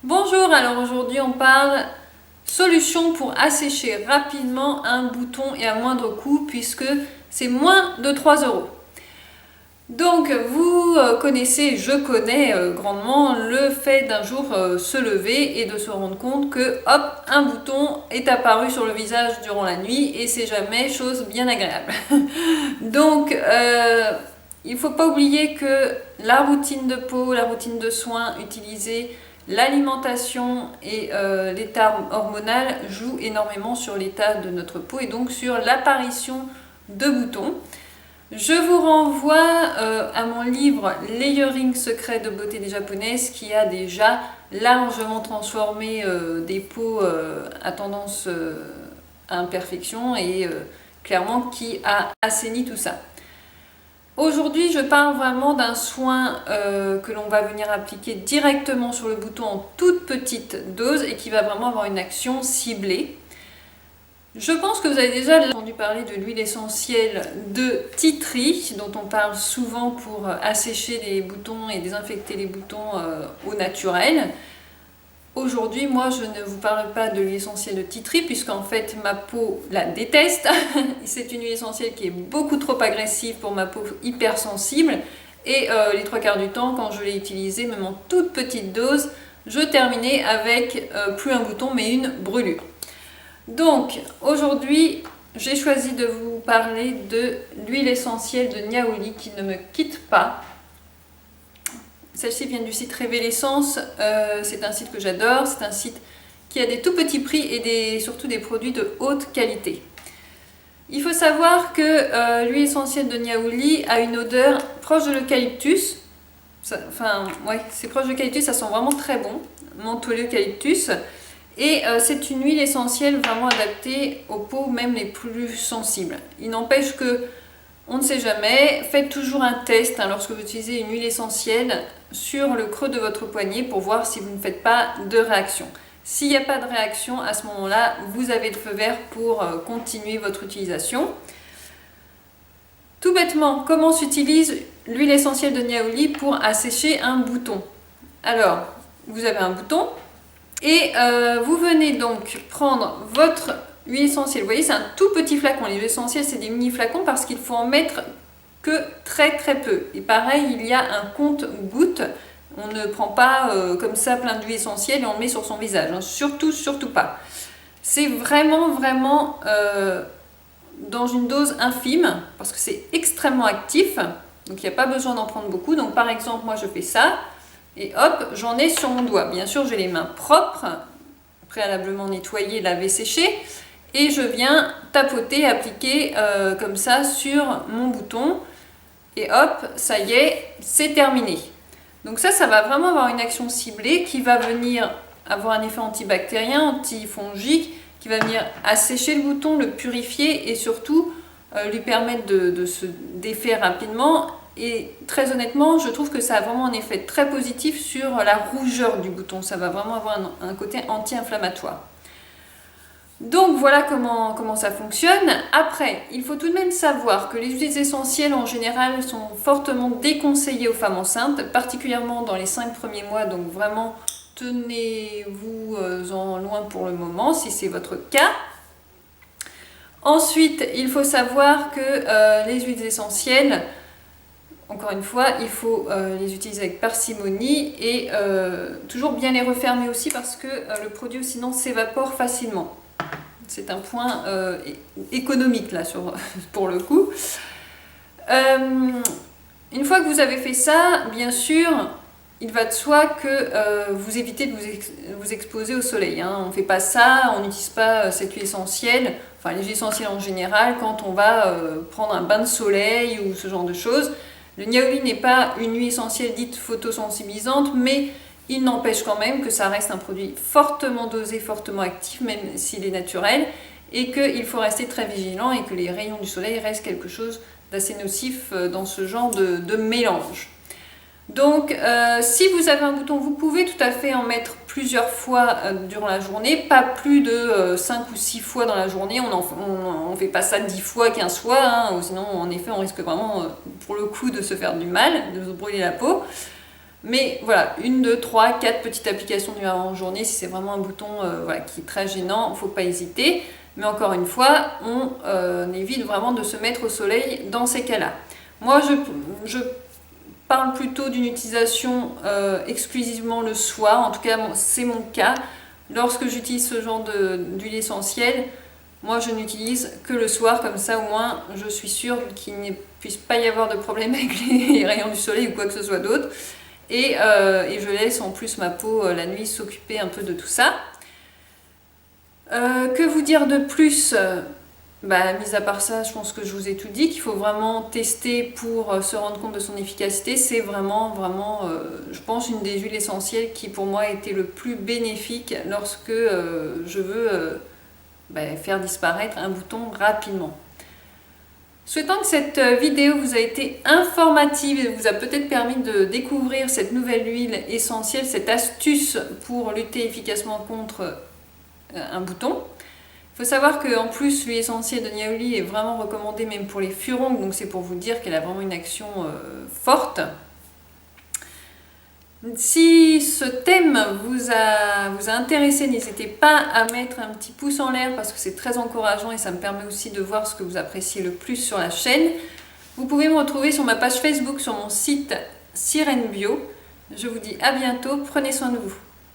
Bonjour, alors aujourd'hui on parle solution pour assécher rapidement un bouton et à moindre coût puisque c'est moins de 3 euros. Donc vous connaissez, je connais grandement le fait d'un jour se lever et de se rendre compte que hop, un bouton est apparu sur le visage durant la nuit et c'est jamais chose bien agréable. Donc il ne faut pas oublier que la routine de peau, la routine de soins utilisée, l'alimentation et l'état hormonal jouent énormément sur l'état de notre peau et donc sur l'apparition de boutons. Je vous renvoie à mon livre Layering secret de beauté des japonaises qui a déjà largement transformé des peaux à tendance à imperfection et clairement qui a assaini tout ça. Aujourd'hui, je parle vraiment d'un soin que l'on va venir appliquer directement sur le bouton en toute petite dose et qui va vraiment avoir une action ciblée. Je pense que vous avez déjà entendu parler de l'huile essentielle de tea tree, dont on parle souvent pour assécher les boutons et désinfecter les boutons au naturel. Aujourd'hui, moi, je ne vous parle pas de l'huile essentielle de tea tree, puisqu'en fait, ma peau la déteste. C'est une huile essentielle qui est beaucoup trop agressive pour ma peau hypersensible. Et les trois quarts du temps, quand je l'ai utilisée, même en toute petite dose, je terminais avec plus un bouton, mais une brûlure. Donc, aujourd'hui, j'ai choisi de vous parler de l'huile essentielle de Niaouli qui ne me quitte pas. Celle-ci vient du site Révélessence, c'est un site que j'adore, c'est un site qui a des tout petits prix et surtout des produits de haute qualité. Il faut savoir que l'huile essentielle de Niaouli a une odeur proche de l'eucalyptus. C'est proche de l'eucalyptus, ça sent vraiment très bon, mentholé eucalyptus. Et c'est une huile essentielle vraiment adaptée aux peaux même les plus sensibles. Il n'empêche que on ne sait jamais, faites toujours un test lorsque vous utilisez une huile essentielle sur le creux de votre poignet pour voir si vous ne faites pas de réaction. S'il n'y a pas de réaction, à ce moment-là, vous avez le feu vert pour continuer votre utilisation. Tout bêtement, comment s'utilise l'huile essentielle de Niaouli pour assécher un bouton? Alors, vous avez un bouton et vous venez donc prendre votre huile essentielle. Vous voyez, c'est un tout petit flacon. Les huiles essentielles, c'est des mini flacons parce qu'il faut en mettre que très très peu. Et pareil, il y a un compte-gouttes. On ne prend pas comme ça plein d'huile essentielle et on le met sur son visage. Hein. Surtout, surtout pas. C'est vraiment, vraiment dans une dose infime parce que c'est extrêmement actif. Donc, il n'y a pas besoin d'en prendre beaucoup. Donc, par exemple, moi, je fais ça. Et hop, j'en ai sur mon doigt. Bien sûr, j'ai les mains propres, préalablement nettoyées, lavées, séchées. Et je viens tapoter, appliquer comme ça sur mon bouton. Et hop, ça y est, c'est terminé. Donc ça va vraiment avoir une action ciblée qui va venir avoir un effet antibactérien, antifongique, qui va venir assécher le bouton, le purifier et surtout lui permettre de se défaire rapidement. Et très honnêtement, je trouve que ça a vraiment un effet très positif sur la rougeur du bouton. Ça va vraiment avoir un côté anti-inflammatoire. Donc voilà comment ça fonctionne. Après, il faut tout de même savoir que les huiles essentielles en général sont fortement déconseillées aux femmes enceintes, particulièrement dans les 5 premiers mois. Donc vraiment, tenez-vous en loin pour le moment si c'est votre cas. Ensuite, il faut savoir que les huiles essentielles, encore une fois, il faut les utiliser avec parcimonie et toujours bien les refermer aussi parce que le produit sinon s'évapore facilement. C'est un point économique là pour le coup. Une fois que vous avez fait ça, bien sûr, il va de soi que vous évitez de vous exposer au soleil. Hein. On ne fait pas ça, on n'utilise pas cette huile essentielle, enfin les huiles essentielles en général, quand on va prendre un bain de soleil ou ce genre de choses. Le Niaouli n'est pas une huile essentielle dite photosensibilisante, mais il n'empêche quand même que ça reste un produit fortement dosé, fortement actif, même s'il est naturel, et qu'il faut rester très vigilant et que les rayons du soleil restent quelque chose d'assez nocif dans ce genre de mélange. Donc, si vous avez un bouton, vous pouvez tout à fait en mettre plusieurs fois durant la journée, pas plus de 5 ou 6 fois dans la journée. On ne fait pas ça 10 fois, 15 fois, hein, sinon en effet on risque vraiment pour le coup de se faire du mal, de se brûler la peau. Mais voilà, 1, 2, 3, 4 petites applications en journée, si c'est vraiment un bouton voilà, qui est très gênant, il ne faut pas hésiter. Mais encore une fois, on évite vraiment de se mettre au soleil dans ces cas-là. Moi, je parle plutôt d'une utilisation exclusivement le soir, en tout cas c'est mon cas. Lorsque j'utilise ce genre d'huile essentielle, moi je n'utilise que le soir, comme ça au moins je suis sûre qu'il ne puisse pas y avoir de problème avec les rayons du soleil ou quoi que ce soit d'autre. Et je laisse en plus ma peau la nuit s'occuper un peu de tout ça. Que vous dire de plus? Mis à part ça, je pense que je vous ai tout dit, qu'il faut vraiment tester pour se rendre compte de son efficacité. C'est vraiment, je pense, une des huiles essentielles qui pour moi a été le plus bénéfique lorsque je veux faire disparaître un bouton rapidement. Souhaitant que cette vidéo vous a été informative et vous a peut-être permis de découvrir cette nouvelle huile essentielle, cette astuce pour lutter efficacement contre un bouton. Il faut savoir qu'en plus l'huile essentielle de Niaouli est vraiment recommandée même pour les furoncles, donc c'est pour vous dire qu'elle a vraiment une action forte. Si ce thème vous a intéressé, n'hésitez pas à mettre un petit pouce en l'air parce que c'est très encourageant et ça me permet aussi de voir ce que vous appréciez le plus sur la chaîne. Vous pouvez me retrouver sur ma page Facebook, sur mon site Sirène Bio. Je vous dis à bientôt, prenez soin de vous.